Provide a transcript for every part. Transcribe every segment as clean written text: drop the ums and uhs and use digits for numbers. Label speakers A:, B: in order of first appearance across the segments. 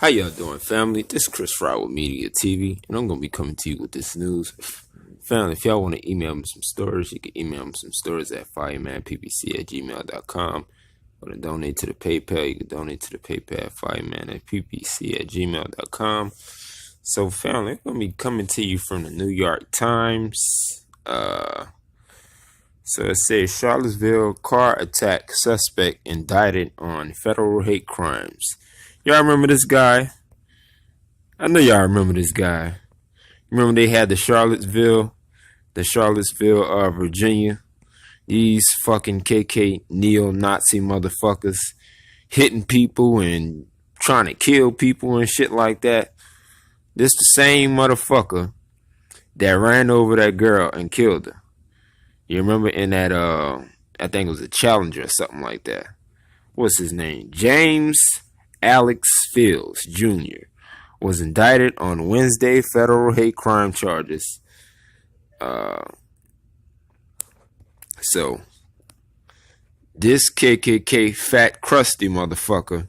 A: How y'all doing, family? This is Chris Fry with Media TV, and I'm going to be coming to you with this news. Family, if y'all want to email me some stories, you can email me some stories at firemanppc@gmail.com. Want to donate to the PayPal, you can donate to the PayPal at fireman@ppc@gmail.com. So, family, I'm going to be coming to you from the New York Times. So it says Charlottesville car attack suspect indicted on federal hate crimes. Y'all remember this guy? I know y'all remember this guy. Remember they had the Charlottesville, Virginia. These fucking KK neo-Nazi motherfuckers hitting people and trying to kill people and shit like that. This the same motherfucker that ran over that girl and killed her. You remember in that, I think it was a Challenger or something like that. What's his name? James Alex Fields Jr. was indicted on Wednesday federal hate crime charges. So this KKK fat crusty motherfucker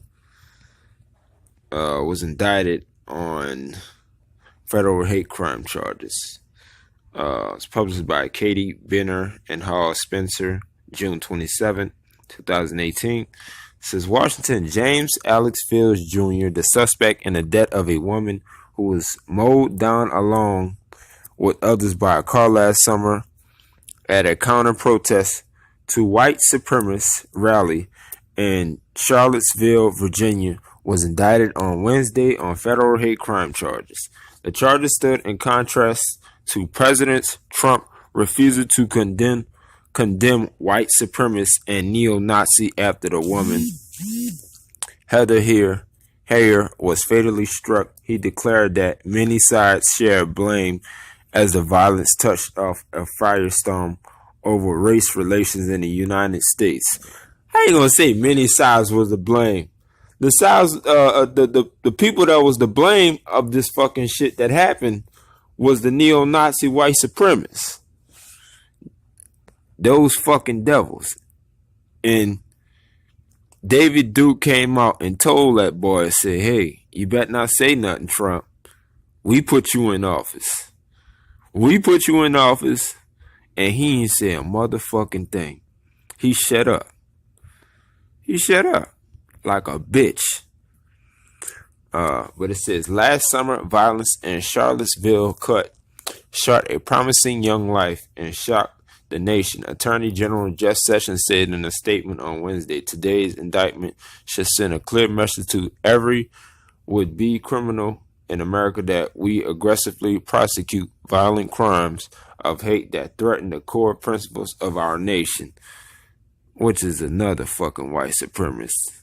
A: was indicted on federal hate crime charges. It's published by Katie Benner and Hall Spencer, June 27, 2018. It says Washington James Alex Fields Jr., the suspect in the death of a woman who was mowed down along with others by a car last summer at a counter protest to white supremacist rally in Charlottesville, Virginia, was indicted on Wednesday on federal hate crime charges. The charges stood in contrast to President Trump's refusal to condemn white supremacists and neo-Nazi after the woman, Heather Heyer, was fatally struck. He declared that many sides share blame as the violence touched off a firestorm over race relations in the United States. How you gonna say many sides was to blame? The sides, the people that was to blame of this fucking shit that happened was the neo-Nazi white supremacists. Those fucking devils. And David Duke came out and told that boy, said, hey, you better not say nothing, Trump. We put you in office. We put you in office. And he ain't say a motherfucking thing. He shut up. He shut up. Like a bitch. But it says, last summer, violence in Charlottesville cut short a promising young life and shocked the nation. Attorney General Jeff Sessions said in a statement on Wednesday, today's indictment should send a clear message to every would-be criminal in America that we aggressively prosecute violent crimes of hate that threaten the core principles of our nation, which is another fucking white supremacist.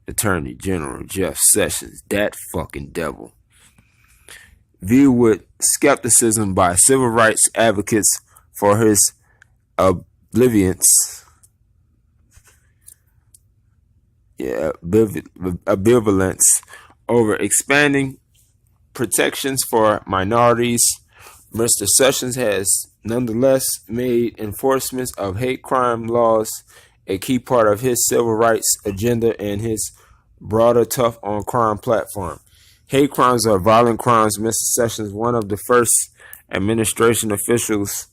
A: Attorney General Jeff Sessions, that fucking devil. Viewed with skepticism by civil rights advocates for his ambivalence over expanding protections for minorities, Mr. Sessions has nonetheless made enforcement of hate crime laws a key part of his civil rights agenda and his broader tough on crime platform. Hate crimes are violent crimes. Mr. Sessions, one of the first administration officials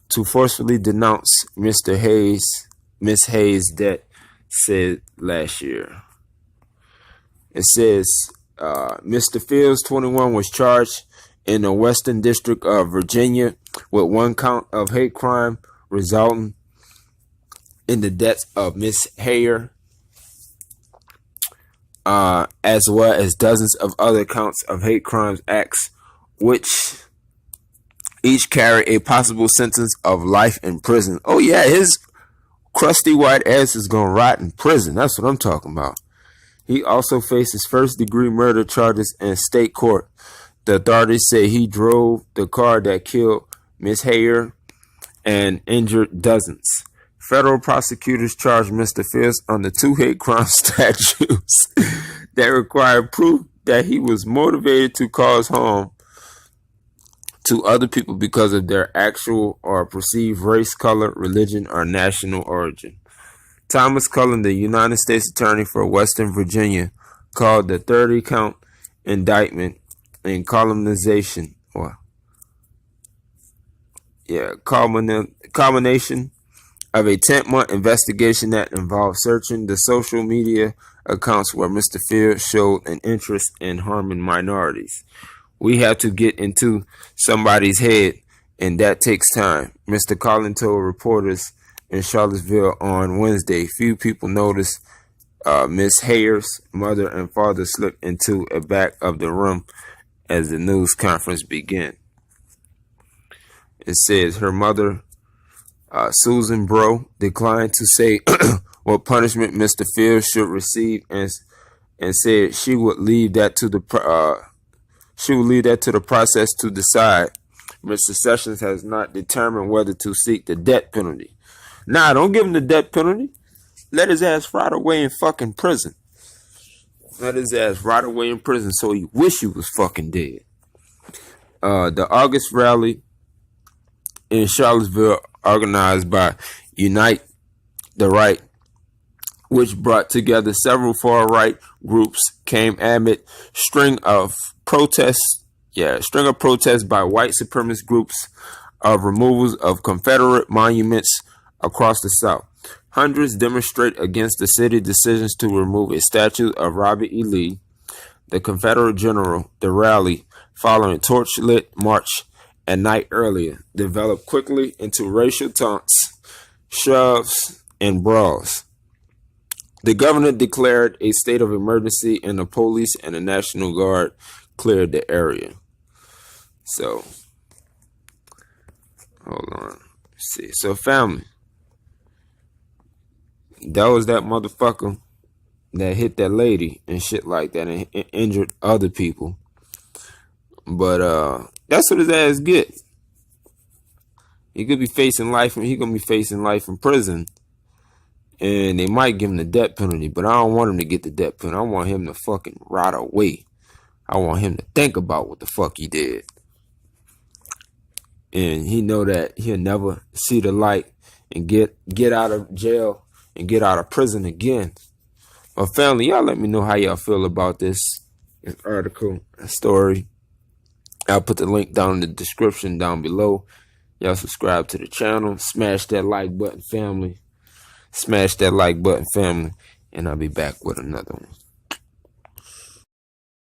A: to forcefully denounce Miss Hayes' death, said last year. It says Mr. Fields, 21, was charged in the Western District of Virginia with one count of hate crime resulting in the death of Miss Heyer, as well as dozens of other counts of hate crimes acts, which each carry a possible sentence of life in prison. Oh yeah, his crusty white ass is gonna rot in prison. That's what I'm talking about. He also faces first-degree murder charges in state court. The authorities say he drove the car that killed Miss Heyer and injured dozens. Federal prosecutors charged Mr. Fields under 2 hate crime statutes that require proof that he was motivated to cause harm to other people because of their actual or perceived race, color, religion, or national origin. Thomas Cullen, the United States Attorney for Western Virginia, called the 30-count indictment and culmination of a 10-month investigation that involved searching the social media accounts where Mr. Fields showed an interest in harming minorities. We have to get into somebody's head, and that takes time, Mr. Collins told reporters in Charlottesville on Wednesday. Few people noticed Miss Hayer's mother and father slipped into a back of the room as the news conference began. It says her mother, Susan Bro, declined to say what punishment Mr. Fields should receive, and said she would leave that to the process to decide. Mr. Sessions has not determined whether to seek the death penalty. Nah, don't give him the death penalty. Let his ass rot away in fucking prison. Let his ass rot away in prison so he wish he was fucking dead. The August rally in Charlottesville, organized by Unite the Right, which brought together several far-right groups, came amid string of protests by white supremacist groups of removals of Confederate monuments across the South. Hundreds demonstrate against the city's decisions to remove a statue of Robert E. Lee, the Confederate general. The rally, following a torch-lit march a night earlier, developed quickly into racial taunts, shoves, and brawls. The governor declared a state of emergency, and the police and the National Guard cleared the area. So, hold on. Let's see. So, family, that was that motherfucker that hit that lady and shit like that and injured other people. But that's what his ass get. He could be facing life, and he gonna be facing life in prison. And they might give him the death penalty, but I don't want him to get the death penalty. I want him to fucking rot away. I want him to think about what the fuck he did. And he know that he'll never see the light and get out of jail and get out of prison again. Well, family, y'all let me know how y'all feel about this article, story. I'll put the link down in the description down below. Y'all subscribe to the channel. Smash that like button, family. Smash that like button, family. And I'll be back with another one.